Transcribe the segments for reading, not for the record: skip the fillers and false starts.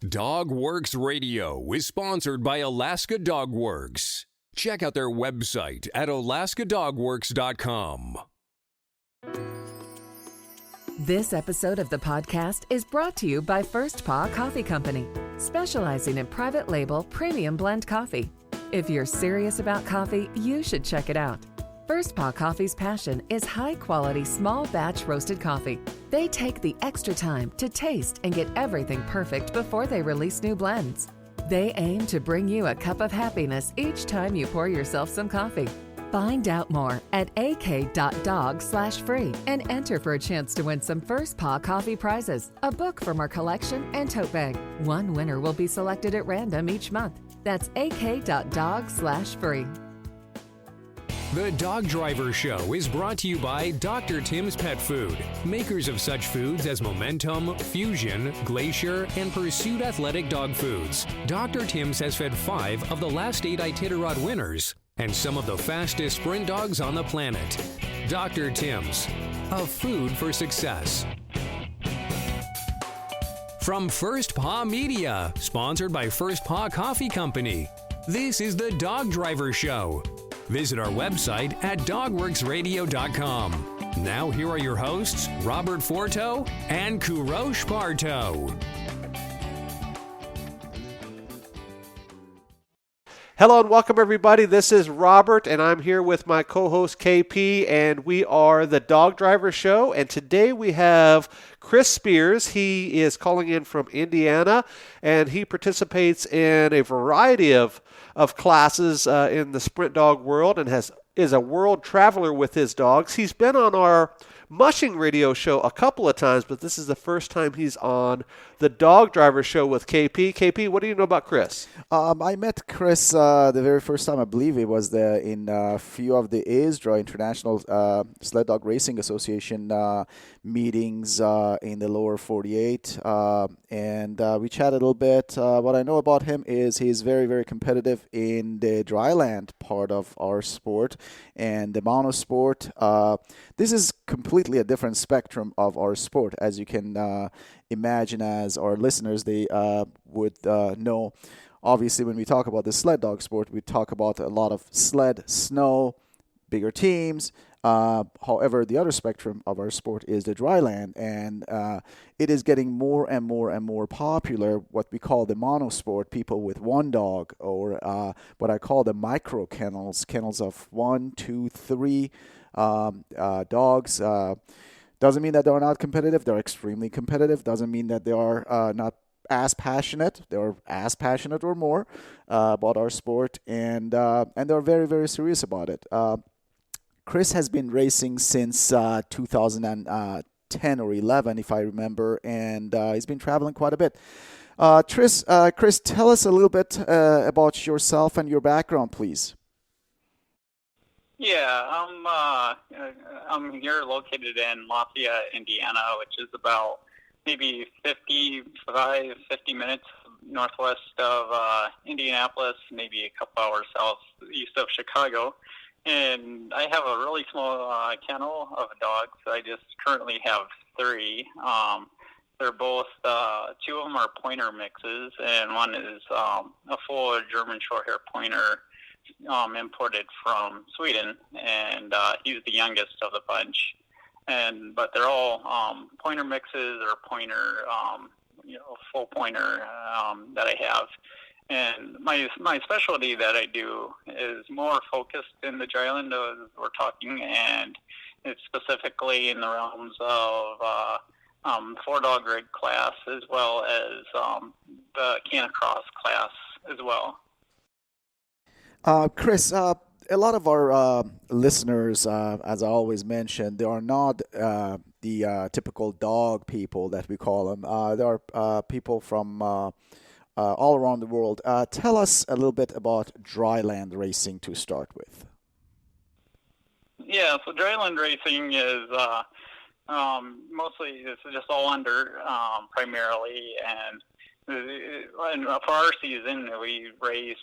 Dog Works Radio is sponsored by Alaska Dog Works. Check out their website at alaskadogworks.com. This episode of the podcast is brought to you by First Paw Coffee Company, specializing in private label premium blend coffee. If you're serious about coffee, you should check it out. First Paw Coffee's passion is high-quality, small-batch roasted coffee. They take the extra time to taste and get everything perfect before they release new blends. They aim to bring you a cup of happiness each time you pour yourself some coffee. Find out more at ak.dog/free and enter for a chance to win some First Paw Coffee prizes, a book from our collection, and tote bag. One winner will be selected at random each month. That's ak.dog/free. The Dog Driver Show is brought to you by Dr. Tim's Pet Food, makers of such foods as Momentum, Fusion, Glacier, and Pursuit Athletic Dog Foods. Dr. Tim's has fed 5 of the last 8 Iditarod winners and some of the fastest sprint dogs on the planet. Dr. Tim's, a food for success. From First Paw Media, sponsored by First Paw Coffee Company, this is the Dog Driver Show. Visit our website at dogworksradio.com. Now here are your hosts, Robert Forto and Kurosh Parto. Hello and welcome everybody. This is Robert and I'm here with my co-host KP and we are the Dog Driver Show, and today we have Chris Speers. He is calling in from Indiana and he participates in a variety of classes in the sprint dog world and is a world traveler with his dogs. He's been on our mushing radio show a couple of times, but this is the first time he's on the Dog Driver Show with KP. KP, what do you know about Chris? I met Chris the very first time. I believe it was in a few of the ISDRA, International Sled Dog Racing Association meetings in the lower 48, and we chatted a little bit. What I know about him is he's very, very competitive in the Dryland part of our sport and the monosport. This is completely a different spectrum of our sport, as you can imagine, as our listeners they would know. Obviously, when we talk about the sled dog sport, we talk about a lot of sled, snow, bigger teams. However, the other spectrum of our sport is the Dryland, and it is getting more and more and more popular, what we call the monosport, people with one dog, or what I call the micro kennels of 1, 2, 3 dogs. Doesn't mean that they're not competitive. They're extremely competitive. Doesn't mean that they are not as passionate. They're as passionate or more about our sport, and they're very, very serious about it. Chris has been racing since 2010 or 11, if I remember, and he's been traveling quite a bit. Chris, tell us a little bit about yourself and your background, please. Yeah, I'm here located in Lafayette, Indiana, which is about maybe 50 minutes northwest of Indianapolis, maybe a couple hours southeast of Chicago. And I have a really small kennel of dogs. I just currently have 3. They're both, 2 of them are pointer mixes, and one is a full German Shorthair pointer imported from Sweden, and he's the youngest of the bunch. But they're all pointer mixes or pointer, full pointer that I have. And my specialty that I do is more focused in the Dryland, as we're talking, and it's specifically in the realms of 4-dog rig class, as well as the Canicross class as well. Chris, a lot of our listeners, as I always mention, they are not the typical dog people that we call them. There are people from all around the world. Tell us a little bit about Dryland racing to start with. Yeah, so Dryland racing is mostly it's just all under primarily, and for our season we race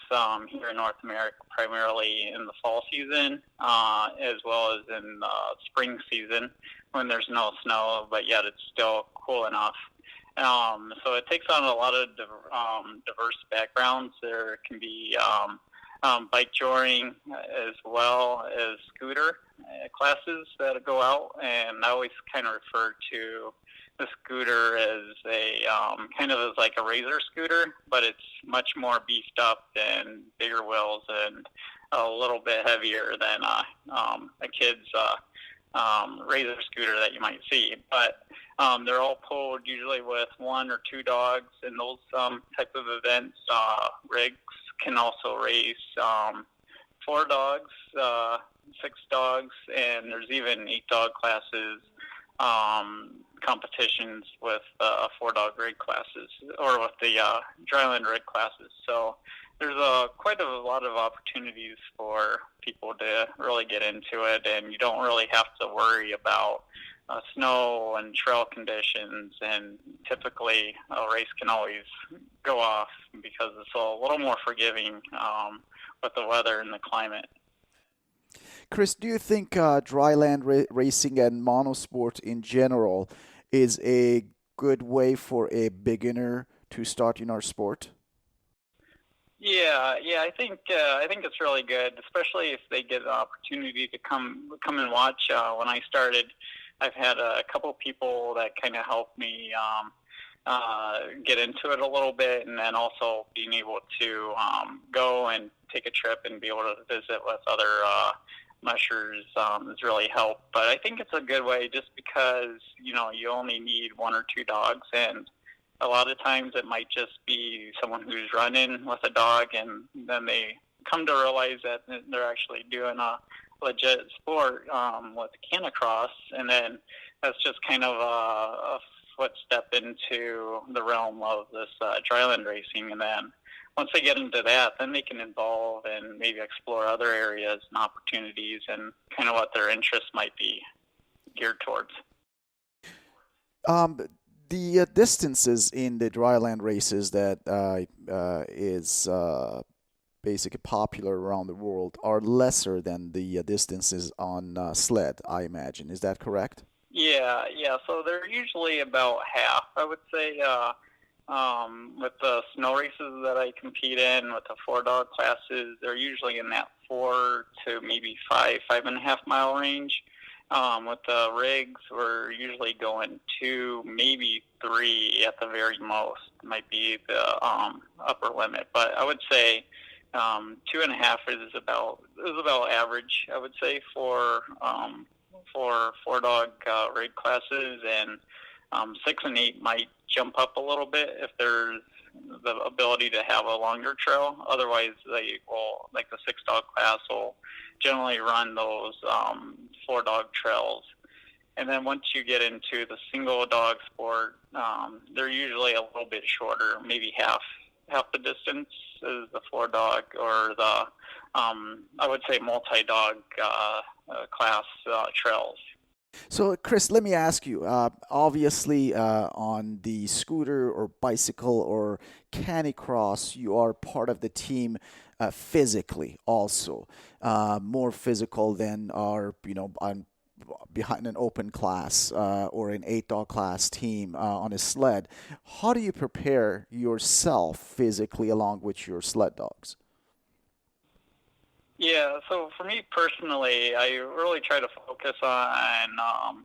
here in North America primarily in the fall season as well as in the spring season when there's no snow, but yet it's still cool enough. So it takes on a lot of diverse backgrounds. There can be bike touring as well as scooter classes that go out, and I always kind of refer to the scooter as a kind of as like a razor scooter, but it's much more beefed up and bigger wheels and a little bit heavier than a kid's razor scooter that you might see. But they're all pulled usually with 1 or 2 dogs in those type of events. Rigs can also race 4 dogs, 6 dogs, and there's even 8-dog classes, competitions with 4-dog rig classes, or with the Dryland rig classes. So there's quite a lot of opportunities for people to really get into it, and you don't really have to worry about snow and trail conditions, and typically a race can always go off because it's a little more forgiving with the weather and the climate. Chris, do you think dryland racing and monosport in general is a good way for a beginner to start in our sport? Yeah, I think it's really good, especially if they get the opportunity to come and watch. When I started, I've had a couple people that kind of helped me get into it a little bit, and then also being able to go and take a trip and be able to visit with other mushers has really helped. But I think it's a good way just because, you only need 1 or 2 dogs, and a lot of times it might just be someone who's running with a dog, and then they come to realize that they're actually doing a legit sport with canicross, and then that's just kind of a footstep into the realm of this dryland racing. And then once they get into that, then they can involve and maybe explore other areas and opportunities and kind of what their interests might be geared towards. The distances in the dryland races that is basically popular around the world are lesser than the distances on sled, I imagine. Is that correct? Yeah. So they're usually about half, I would say. With the snow races that I compete in, with the 4-dog classes, they're usually in that 4 to maybe 5.5 mile range. With the rigs, we're usually going 2, maybe 3 at the very most. Might be the upper limit, but I would say 2.5 is about average, I would say, for 4-dog rig classes, and 6 and 8 might jump up a little bit if there's the ability to have a longer trail. Otherwise, they will, like the 6-dog class, will generally run those 4-dog trails. And then once you get into the single dog sport, they're usually a little bit shorter, maybe half the distance as the 4-dog or the I would say multi-dog class trails. So, Chris, let me ask you, obviously on the scooter or bicycle or canicross, you are part of the team physically also, more physical than are, behind an open class or an 8-dog class team on a sled. How do you prepare yourself physically along with your sled dogs? Yeah, so for me personally, I really try to focus on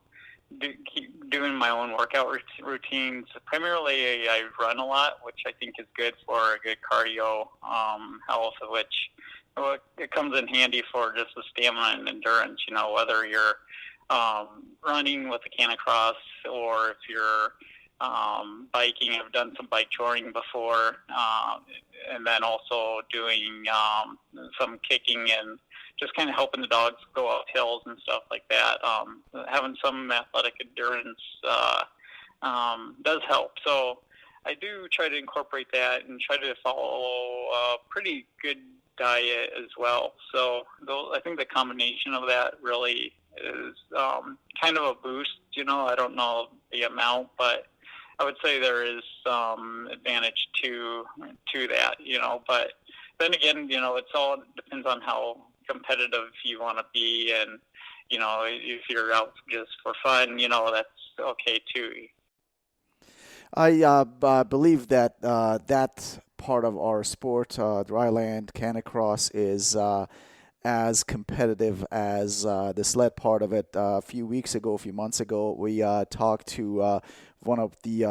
keep doing my own workout routines. Primarily, I run a lot, which I think is good for a good cardio health, which it comes in handy for just the stamina and endurance. Whether you're running with a canicross or if you're biking. I've done some bike touring before, and then also doing some kicking and just kind of helping the dogs go up hills and stuff like that. Having some athletic endurance does help. So I do try to incorporate that and try to follow a pretty good diet as well. So I think the combination of that really is kind of a boost. I don't know the amount, but I would say there is some advantage to that, but then again, it's all depends on how competitive you want to be, and, if you're out just for fun, that's okay too. I believe that that part of our sport, Dryland Canicross, is as competitive as the sled part of it. A few months ago, we talked to one of the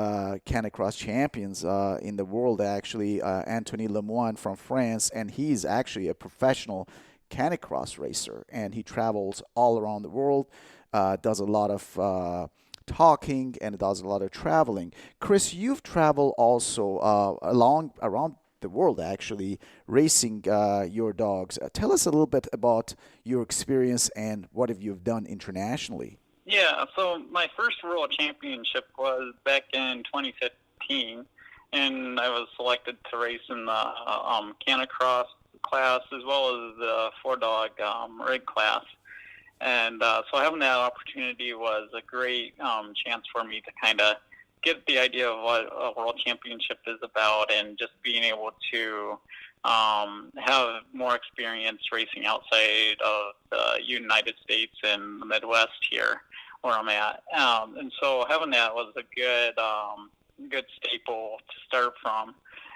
Canicross champions in the world, actually, Anthony Lemoine from France, and he's actually a professional Canicross racer, and he travels all around the world, does a lot of talking and does a lot of traveling. Chris, you've traveled also around the world, actually, racing your dogs. Tell us a little bit about your experience and what have you done internationally. Yeah, so my first World Championship was back in 2015, and I was selected to race in the Canicross class as well as the four-dog rig class. And so having that opportunity was a great chance for me to kind of get the idea of what a World Championship is about, and just being able to have more experience racing outside of the United States and the Midwest here where I'm at. And so having that was a good staple to start from.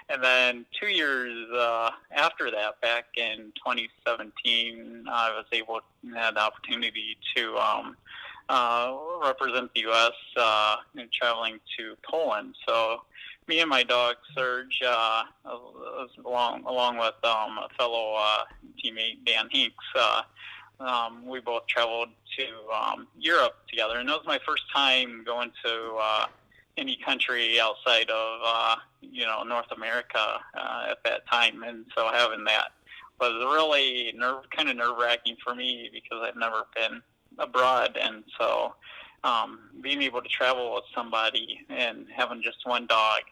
And then 2 years after that, back in 2017, I was had the opportunity to represent the U.S. Traveling to Poland. So me and my dog Serge, along with a fellow teammate Dan Hinks, we both traveled to Europe together, and that was my first time going to any country outside of North America at that time, and so having that was really kind of nerve-wracking for me because I've never been abroad, and so being able to travel with somebody and having just one dog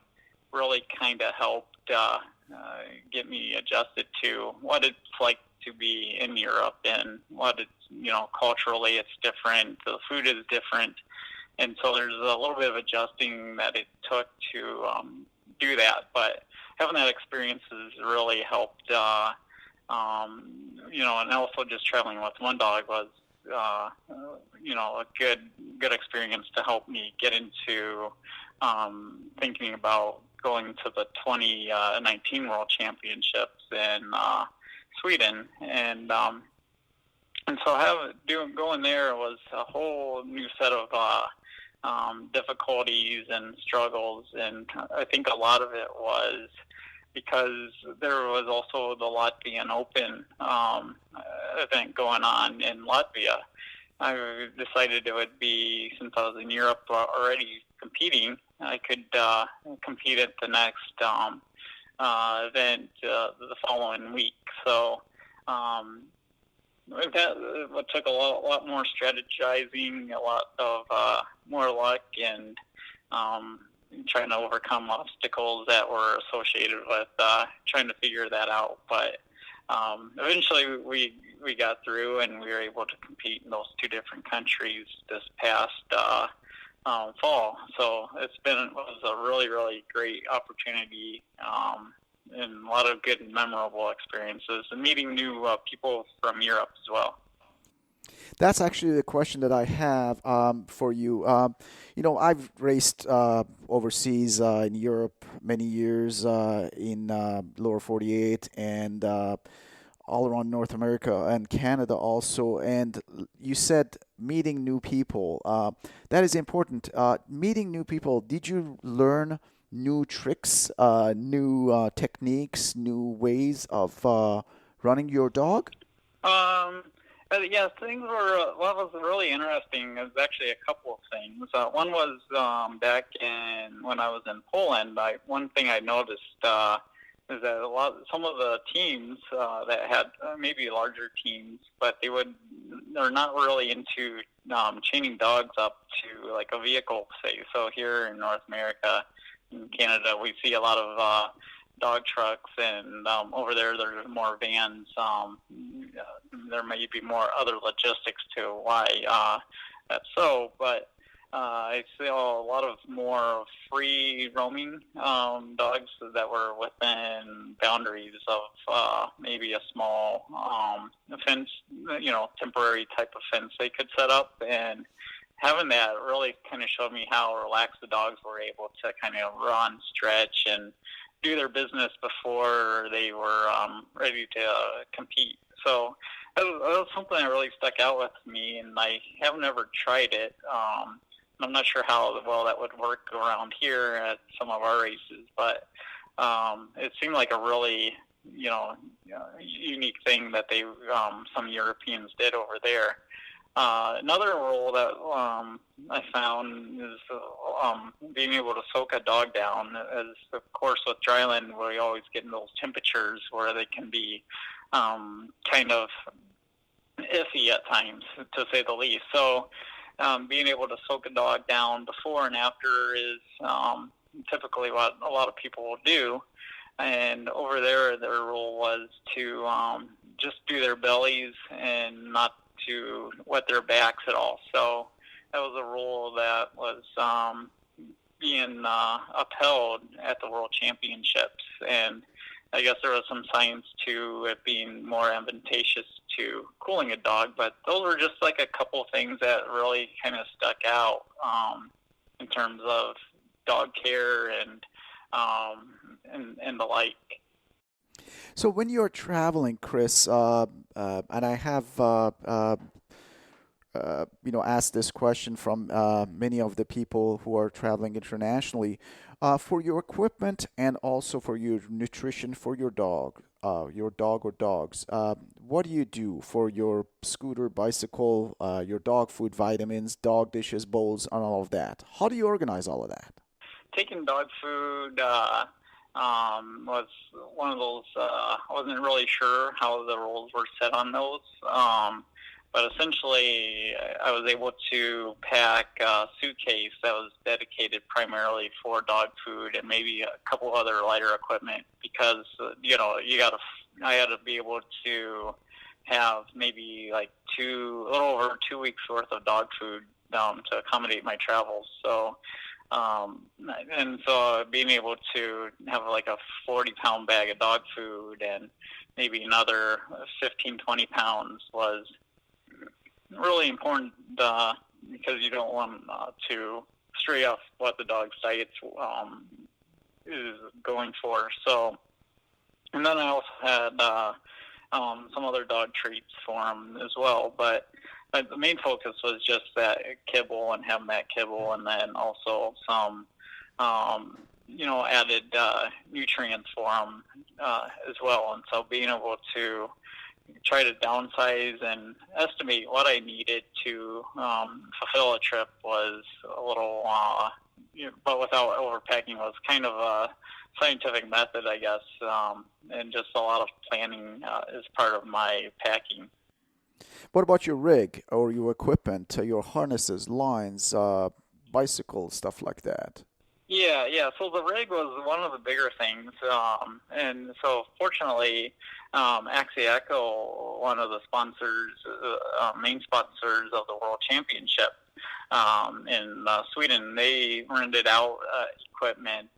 really kind of helped get me adjusted to what it's like to be in Europe, and what it's, culturally it's different, the food is different, and so there's a little bit of adjusting that it took to do that. But having that experience has really helped, and also just traveling with one dog was, a good experience to help me get into thinking about going to the 2019 World Championships in Sweden, and so going there was a whole new set of difficulties and struggles, and I think a lot of it was because there was also the Latvian Open event going on in Latvia. I decided it would be, since I was in Europe already competing, I could compete at the next event the following week. So that took a lot more strategizing, a lot of more luck, and trying to overcome obstacles that were associated with trying to figure that out. But eventually we got through, and we were able to compete in those two different countries this past fall. So it was a really, really great opportunity, and a lot of good and memorable experiences, and meeting new people from Europe as well. That's actually the question that I have for you. I've raced overseas in Europe many years, in lower 48, and all around North America and Canada also. And you said meeting new people. That is important. Meeting new people, did you learn new tricks, new techniques, new ways of running your dog? Yeah, things were, what was really interesting is actually a couple of things. One was back when I was in Poland, one thing I noticed is that some of the teams that had maybe larger teams, but they're not really into chaining dogs up to like a vehicle, say. So here in North America, in Canada, we see a lot of dog trucks, and over there there's more vans. There may be more other logistics to why that's so, but I saw a lot of more free roaming dogs that were within boundaries of maybe a small fence, temporary type of fence they could set up, and having that really kind of showed me how relaxed the dogs were able to kind of run, stretch, and do their business before they were ready to compete. So that was something that really stuck out with me, and I have never tried it. I'm not sure how well that would work around here at some of our races, but it seemed like a really, unique thing that they some Europeans did over there. Another rule that I found is being able to soak a dog down. As of course with Dryland, we always get in those temperatures where they can be kind of iffy at times, to say the least. So being able to soak a dog down before and after is typically what a lot of people will do. And over there, their rule was to just do their bellies and not to wet their backs at all. So that was a rule that was being upheld at the World Championships. And I guess there was some science to it being more advantageous to cooling a dog, but those were just like a couple things that really kind of stuck out in terms of dog care and the like. So when you're traveling, Chris, and I have asked this question from many of the people who are traveling internationally, for your equipment and also for your nutrition for your dog or dogs, what do you do for your scooter, bicycle, your dog food, vitamins, dog dishes, bowls, and all of that? How do you organize all of that? Taking dog food was one of those, I wasn't really sure how the rules were set on those, but essentially I was able to pack a suitcase that was dedicated primarily for dog food and maybe a couple other lighter equipment because, I had to be able to have maybe like a little over 2 weeks worth of dog food to accommodate my travels. So, and so being able to have like a 40-pound bag of dog food and maybe another 15, 20 pounds was really important because you don't want to stray off what the dog's diet is going for. So, and then I also had some other dog treats for him as well, but the main focus was just that kibble and having that kibble, and then also some, added nutrients for them as well. And so being able to try to downsize and estimate what I needed to fulfill a trip was a little, but without overpacking, was kind of a scientific method, I guess, and just a lot of planning is part of my packing. What about your rig or your equipment, your harnesses, lines, bicycles, stuff like that? Yeah. So the rig was one of the bigger things, and so fortunately, Axiaco, one of the sponsors, main sponsors of the World Championship in Sweden, they rented out equipment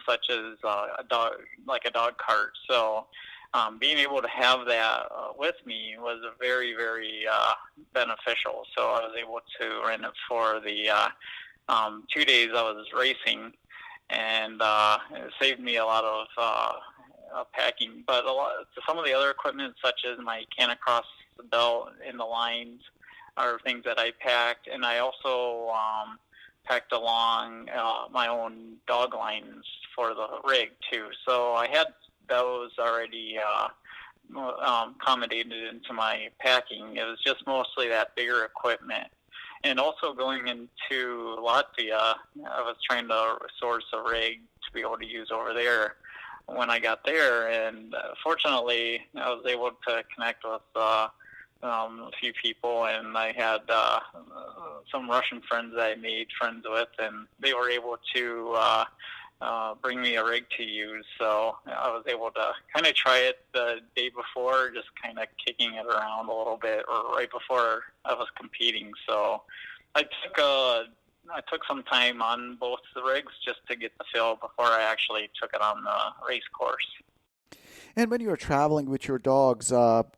such as a dog cart. So being able to have that with me was very, very beneficial. So I was able to rent it for the 2 days I was racing, and it saved me a lot of packing. But some of the other equipment, such as my Canicross belt and the lines, are things that I packed, and I also packed along my own dog lines for the rig too. So I had those already accommodated into my packing. It was just mostly that bigger equipment. And also going into Latvia, I was trying to source a rig to be able to use over there when I got there. And fortunately, I was able to connect with a few people, and I had some Russian friends that I made friends with, and they were able to bring me a rig to use. So I was able to kind of try it the day before, just kind of kicking it around a little bit, or right before I was competing. So I took some time on both the rigs just to get the feel before I actually took it on the race course. And when you're traveling with your dogs,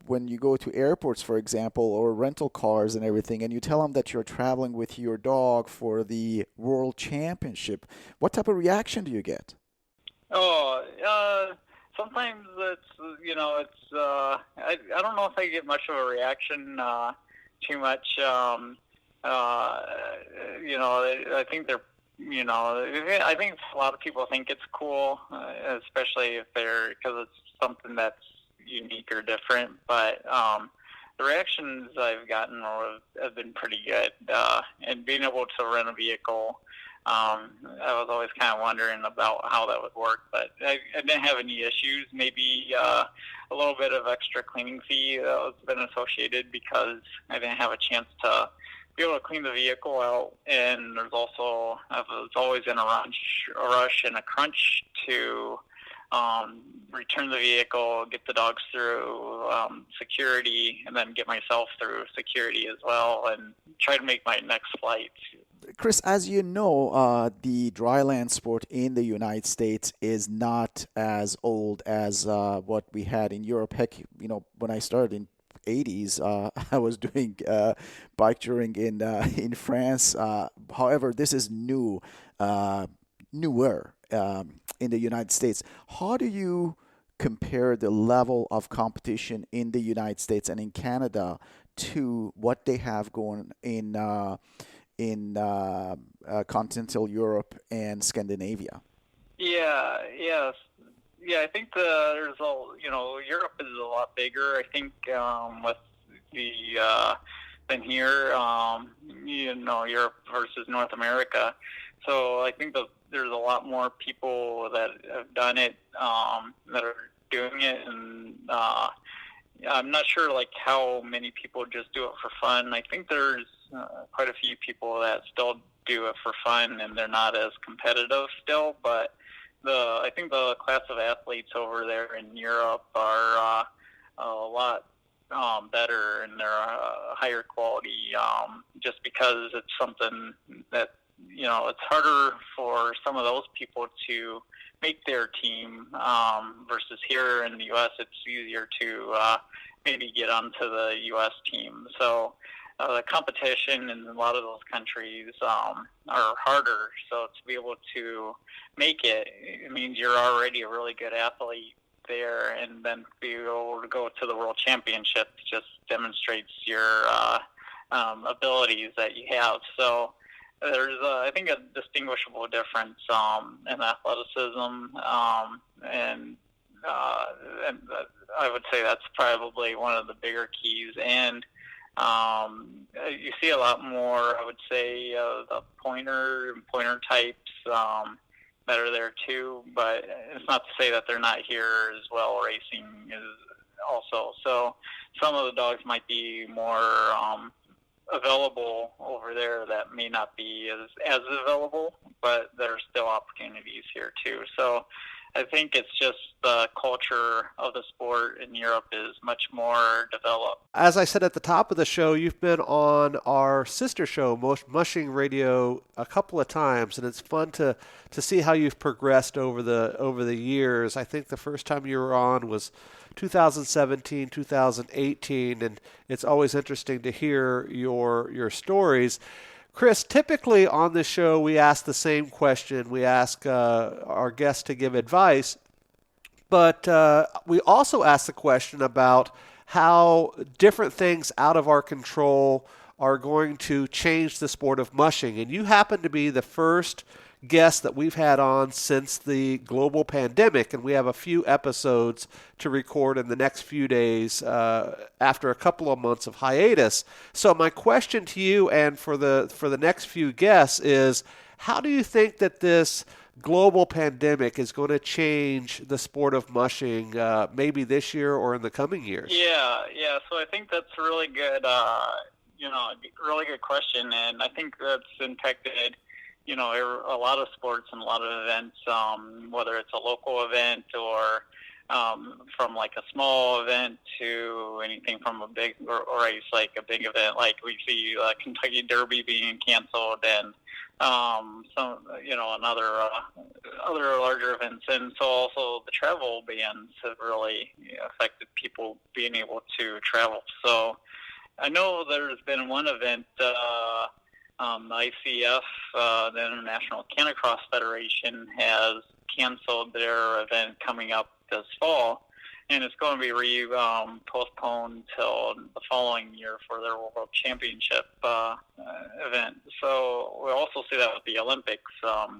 when you go to airports, for example, or rental cars and everything, and you tell them that you're traveling with your dog for the World Championship, what type of reaction do you get? Sometimes I don't know if I get much of a reaction, too much. I think I think a lot of people think it's cool, especially because it's something that's unique or different. But the reactions I've gotten have been pretty good, and being able to rent a vehicle. I was always kind of wondering about how that would work, but I didn't have any issues. Maybe a little bit of extra cleaning fee that was been associated because I didn't have a chance to be able to clean the vehicle out. And I was always in a rush and a crunch to return the vehicle, get the dogs through security, and then get myself through security as well, and try to make my next flight. Chris, as you know, the dryland sport in the United States is not as old as what we had in Europe. Heck, when I started in 80s, I was doing bike touring in France. However, this is newer in the United States. How do you compare the level of competition in the United States and in Canada to what they have going in continental Europe and Scandinavia? Yeah. I think Europe is a lot bigger. I think with than here, Europe versus North America. So I think there's a lot more people that have done it, that are doing it, and I'm not sure how many people just do it for fun. I think there's quite a few people that still do it for fun, and they're not as competitive still. But I think the class of athletes over there in Europe are a lot better, and they're higher quality, just because it's something that it's harder for some of those people to make their team, versus here in the U.S. it's easier to maybe get onto the U.S. team. So the competition in a lot of those countries are harder. So to be able to make it means you're already a really good athlete there, and then to be able to go to the World Championship just demonstrates your abilities that you have. So there's, I think, a distinguishable difference in athleticism, and I would say that's probably one of the bigger keys. And you see a lot more, I would say, the pointer types that are there too, but it's not to say that they're not here as well. Racing is also. So some of the dogs might be more available over there that may not be as available, but there are still opportunities here too. So I think it's just the culture of the sport in Europe is much more developed. As I said at the top of the show, you've been on our sister show, Mushing Radio, a couple of times, and it's fun to see how you've progressed over the years. I think the first time you were on was 2017, 2018, and it's always interesting to hear your stories. Chris, typically on this show, we ask the same question. We ask our guests to give advice, but we also ask the question about how different things out of our control are going to change the sport of mushing. And you happen to be the first guest that we've had on since the global pandemic, and we have a few episodes to record in the next few days after a couple of months of hiatus. So my question to you and for the next few guests is, how do you think that this global pandemic is going to change the sport of mushing, maybe this year or in the coming years? Yeah. So I think that's a really good, really good question, and I think that's impacted a lot of sports and a lot of events, whether it's a local event or from like a small event to anything from a big or race, like a big event, like we see Kentucky Derby being canceled and some, and other larger events. And so also the travel bans have really affected people being able to travel. So I know there's been one event, the ICF, the International Canicross Federation, has canceled their event coming up this fall, and it's going to be postponed till the following year for their World Championship event. So we also see that with the Olympics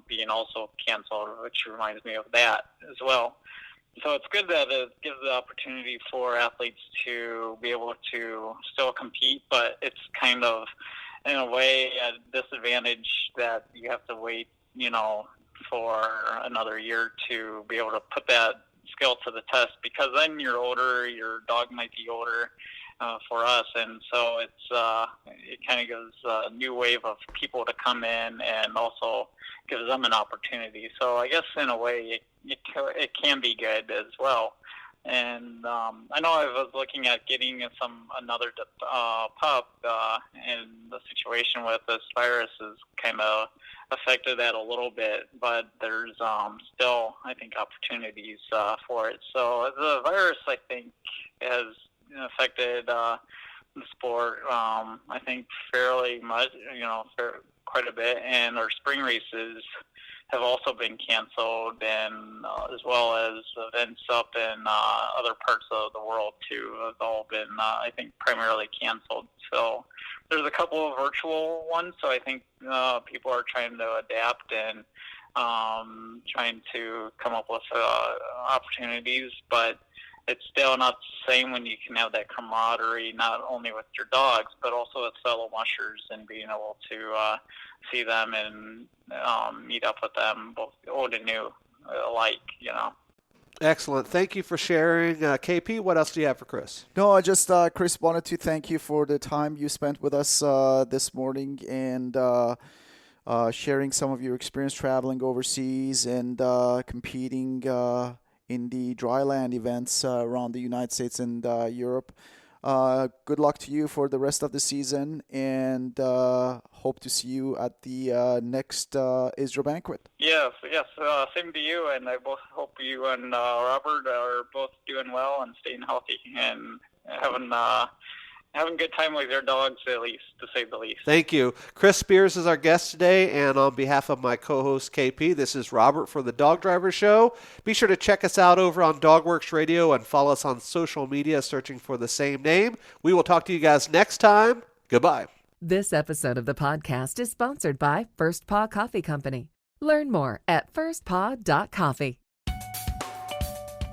being also canceled, which reminds me of that as well. So it's good that it gives the opportunity for athletes to be able to still compete, but it's kind of, in a way, a disadvantage that you have to wait, for another year to be able to put that skill to the test, because then you're older, your dog might be older for us, and so it kind of gives a new wave of people to come in and also gives them an opportunity. So I guess in a way it can be good as well. And I know I was looking at getting another pup, and the situation with this virus has kind of affected that a little bit, but there's still, I think, opportunities for it. So the virus, I think, has affected the sport, I think, fairly much, quite a bit, and our spring races have also been canceled, and as well as events up in other parts of the world too have all been, I think, primarily canceled. So there's a couple of virtual ones. So I think people are trying to adapt and trying to come up with opportunities, but it's still not the same when you can have that camaraderie, not only with your dogs, but also with fellow mushers, and being able to see them and meet up with them, both old and new alike, Excellent. Thank you for sharing. KP, what else do you have for Chris? No, I just, Chris, wanted to thank you for the time you spent with us this morning and sharing some of your experience traveling overseas and competing in the Dryland events around the United States and Europe. Good luck to you for the rest of the season, and hope to see you at the next Israel Banquet. Yes, same to you, and I both hope you and Robert are both doing well and staying healthy and having a good time with your dogs, at least, to say the least. Thank you. Chris Speers is our guest today, and on behalf of my co-host KP, this is Robert for the Dog Driver Show. Be sure to check us out over on DogWorks Radio and follow us on social media searching for the same name. We will talk to you guys next time. Goodbye. This episode of the podcast is sponsored by First Paw Coffee Company. Learn more at firstpaw.coffee.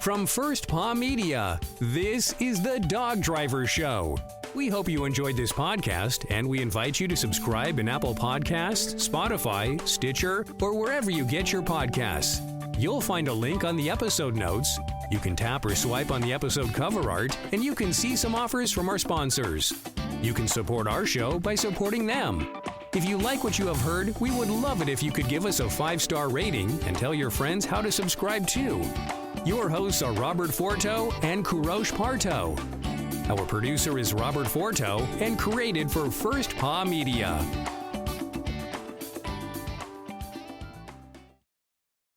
From First Paw Media, this is the Dog Driver Show. We hope you enjoyed this podcast, and we invite you to subscribe in Apple Podcasts, Spotify, Stitcher, or wherever you get your podcasts. You'll find a link on the episode notes. You can tap or swipe on the episode cover art, and you can see some offers from our sponsors. You can support our show by supporting them. If you like what you have heard, we would love it if you could give us a 5-star rating and tell your friends how to subscribe too. Your hosts are Robert Forto and Parto. Our producer is Robert Forto and created for First Paw Media.